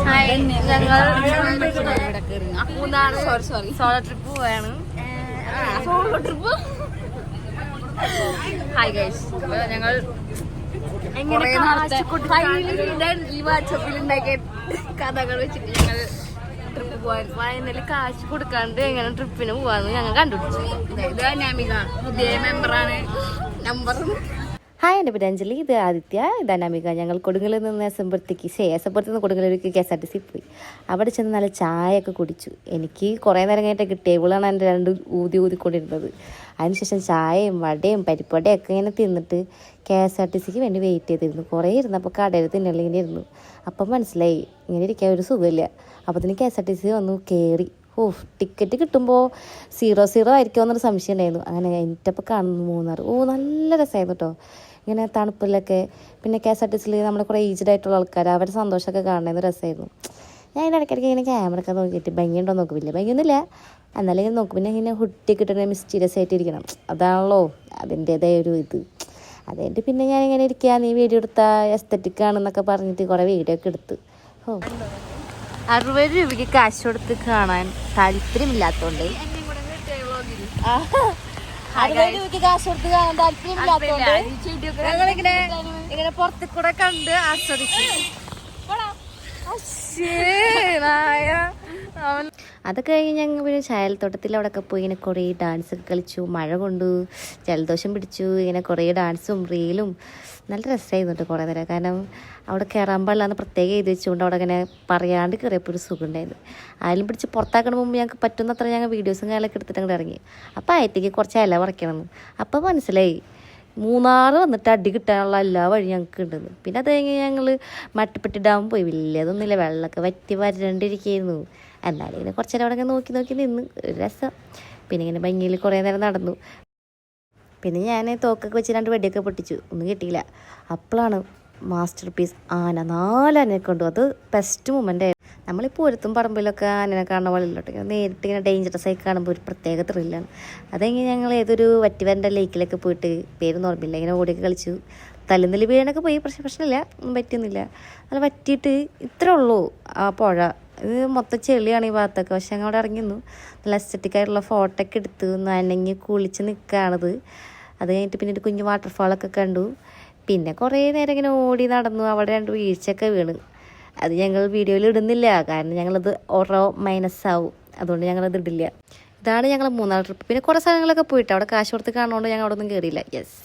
ഞങ്ങൾ solo trip പോവാണ്. Hi guys, ഞങ്ങൾ ഈ വാട്സപ്പിൽ ഉണ്ടാക്കിയ കഥകൾ വെച്ചിട്ട് ഞങ്ങൾ ട്രിപ്പ് പോവാൻ ഫൈനലി കാശ് കൊടുക്കാണ്ട് എങ്ങനെ ട്രിപ്പിന് പോവാന്ന് ഞങ്ങൾ കണ്ടുപിടിച്ചു. ഇത് അനാമിക പുതിയ മെമ്പറാണ്. നമ്പർ ഹായ്, എൻ്റെ പേര് അഞ്ജലി, ഇത് ആദിത്യ, ഇത് അനാമിക. ഞങ്ങൾ കൊടുങ്ങലിൽ നിന്ന് എസമ്പുറത്തേക്ക് നിന്ന് കൊടുങ്ങലൂർക്ക് KSRTC പോയി. അവിടെ ചെന്ന് നല്ല ചായയൊക്കെ കുടിച്ചു. എനിക്ക് കുറേ നേരം കഴിഞ്ഞിട്ട് ടേബിളാണ് എൻ്റെ രണ്ട് ഊതിക്കൊണ്ടിരുന്നത്. അതിനുശേഷം ചായയും വടയും പരിപ്പടയും ഒക്കെ ഇങ്ങനെ തിന്നിട്ട് KSRTCക്ക് വേണ്ടി വെയിറ്റ് ചെയ്തിരുന്നു. കുറേ ഇരുന്നപ്പോൾ കടയിൽ തിന്നലിങ്ങനെ ഇരുന്നു. അപ്പം മനസ്സിലായി ഇങ്ങനെ ഇരിക്കാൻ ഒരു സുഖമില്ല. അപ്പോൾ തന്നെ KSRTC വന്നു കയറി. ടിക്കറ്റ് കിട്ടുമ്പോൾ 00 ആയിരിക്കുമോ എന്നൊരു സംശയം ഉണ്ടായിരുന്നു. അങ്ങനെ എനിക്കപ്പോൾ കാണുന്നു മൂന്നാർ. നല്ല രസമായിരുന്നു കേട്ടോ. ഇങ്ങനെ തണുപ്പിലൊക്കെ. പിന്നെ KSRTCയിൽ നമ്മൾ കുറേ ഏജ്ഡ് ആയിട്ടുള്ള ആൾക്കാർ, അവരുടെ സന്തോഷമൊക്കെ കാണുന്നത് രസമായിരുന്നു. ഞാൻ ഇതിൻ്റെ ഇടയ്ക്കിടയ്ക്ക് ഇങ്ങനെ ക്യാമറ ഒക്കെ നോക്കിയിട്ട് ഭംഗിയുണ്ടോ നോക്കുന്നില്ല, ഭംഗിയൊന്നുമില്ല, എന്നാലും ഇങ്ങനെ നോക്കും. പിന്നെ ഇങ്ങനെ ഹുട്ടിയൊക്കെ ഇട്ടിട്ട് മിസ്റ്റീരിയസ് ആയിട്ടിരിക്കണം, അതാണല്ലോ അതിൻ്റേതായ ഒരു ഇത്. അതുകൊണ്ട് പിന്നെ ഞാനിങ്ങനെ ഇരിക്കുക, നീ വീഡിയോ എടുത്താൽ എസ്തറ്റിക് ആണെന്നൊക്കെ പറഞ്ഞിട്ട് കുറേ വീഡിയോ ഒക്കെ എടുത്ത്. 60 രൂപയ്ക്ക് കാശ് കൊടുത്ത് കാണാൻ താല്പര്യമില്ലാത്തോണ്ട്, 60 രൂപയ്ക്ക് കാശ് കൊടുത്ത് കാണാൻ താല്പര്യമില്ലാത്തോണ്ട് ഞങ്ങളിങ്ങനെ ഇങ്ങനെ പുറത്ത് കൂടെ കണ്ട് ആസ്വദിച്ചു. അതൊക്കെ കഴിഞ്ഞ് ഞങ്ങൾ പിന്നെ ചായൽത്തോട്ടത്തിൽ അവിടെയൊക്കെ പോയി ഇങ്ങനെ കുറേ ഡാൻസൊക്കെ കളിച്ചു. മഴ കൊണ്ടു, ജലദോഷം പിടിച്ചു. ഇങ്ങനെ കുറേ ഡാൻസും റീലും നല്ല രസമായിരുന്നു കേട്ടോ കുറേ നേരം. കാരണം അവിടെ കയറാൻ പാടില്ലാന്ന് പ്രത്യേകം എഴുതി വെച്ചുകൊണ്ട് അവിടെ ഇങ്ങനെ പറയാണ്ട് കയറിയപ്പോൾ ഒരു സുഖം ഉണ്ടായിരുന്നു. ആരും പിടിച്ച് പുറത്താക്കണ മുമ്പ് ഞങ്ങൾക്ക് പറ്റുന്നത്ര ഞങ്ങൾ വീഡിയോസും കാര്യങ്ങളൊക്കെ എടുത്തിട്ട് അങ്ങോട്ട് ഇറങ്ങി. അപ്പോൾ ആയത്തേക്ക് കുറച്ച് ഇല പറിക്കണമെന്ന് അപ്പോൾ മനസ്സിലായി മൂന്നാർ വന്നിട്ട് അടി കിട്ടാനുള്ള എല്ലാ വഴി ഞങ്ങൾക്ക് ഉണ്ടെന്ന്. പിന്നെ അത് കഴിഞ്ഞ് ഞങ്ങൾ മട്ടുപ്പെട്ടി ഡാം പോയി. വലിയതൊന്നുമില്ല, വെള്ളമൊക്കെ വറ്റി വരണ്ടിരിക്കുകയായിരുന്നു. എന്നാലും ഇങ്ങനെ കുറച്ച് നേരം അവിടെ നോക്കി നിന്ന് ഒരു രസം. പിന്നെ ഇങ്ങനെ ഭംഗിയിൽ കുറേ നേരം നടന്നു. പിന്നെ ഞാൻ തോക്കൊക്കെ വെച്ച് 2 വെടിയൊക്കെ പൊട്ടിച്ചു, ഒന്നും കിട്ടിയില്ല. അപ്പോഴാണ് മാസ്റ്റർ പീസ് ആന 4 ആനയെ കൊണ്ടു. അത് ബെസ്റ്റ് മൊമെൻ്റ് ആയിരുന്നു. നമ്മളിപ്പോൾ ഒരുത്തും പറമ്പിലൊക്കെ ആനനെ കാണുന്ന പോലെ ഇല്ലോട്ടെ, നേരിട്ട് ഇങ്ങനെ ഡേഞ്ചറസ് ആയി കാണുമ്പോൾ ഒരു പ്രത്യേക ത്രില്ലാണ്. അതെങ്ങനെ ഞങ്ങൾ ഏതൊരു വറ്റിവരൻ്റെ ലേക്കിലൊക്കെ പോയിട്ട്, പേരൊന്നും ഓർമ്മയില്ല, ഇങ്ങനെ ഓടിയൊക്കെ കളിച്ചു. തല്ലുന്നല് വീഴാനൊക്കെ പോയി, പ്രശ്നമില്ല, ഒന്നും പറ്റുന്നില്ല. അത് വറ്റിയിട്ട് ഇത്രേ ഉള്ളൂ ആ പുഴ. ഇത് മൊത്തം ചെളിയാണ് ഈ ഭാഗത്തൊക്കെ. പക്ഷെ ഞങ്ങൾ അവിടെ ഇറങ്ങിയിരുന്നു. നല്ല എസ്തറ്റിക്കായിട്ടുള്ള ഫോട്ടോ ഒക്കെ എടുത്ത് നനഞ്ഞ് കുളിച്ച് നിൽക്കുകയാണത്. അത് കഴിഞ്ഞിട്ട് പിന്നെ ഒരു കുഞ്ഞു വാട്ടർഫാളൊക്കെ കണ്ടു. പിന്നെ കുറേ നേരം ഇങ്ങനെ ഓടി നടന്നു. അവിടെ 2 വീഴ്ചയൊക്കെ വീണ്. അത് ഞങ്ങൾ വീഡിയോയിൽ ഇടുന്നില്ല, കാരണം ഞങ്ങളത് ഓരോ മൈനസ്സാവും, അതുകൊണ്ട് ഞങ്ങളത് ഇടില്ല. ഇതാണ് ഞങ്ങൾ മൂന്നാർ ട്രിപ്പ്. പിന്നെ കുറേ സ്ഥലങ്ങളൊക്കെ പോയിട്ട് അവിടെ കാശ് കൊടുത്ത് കാണുന്നതുകൊണ്ട് ഞങ്ങൾ അവിടെ ഒന്നും കയറിയില്ല. യെസ്.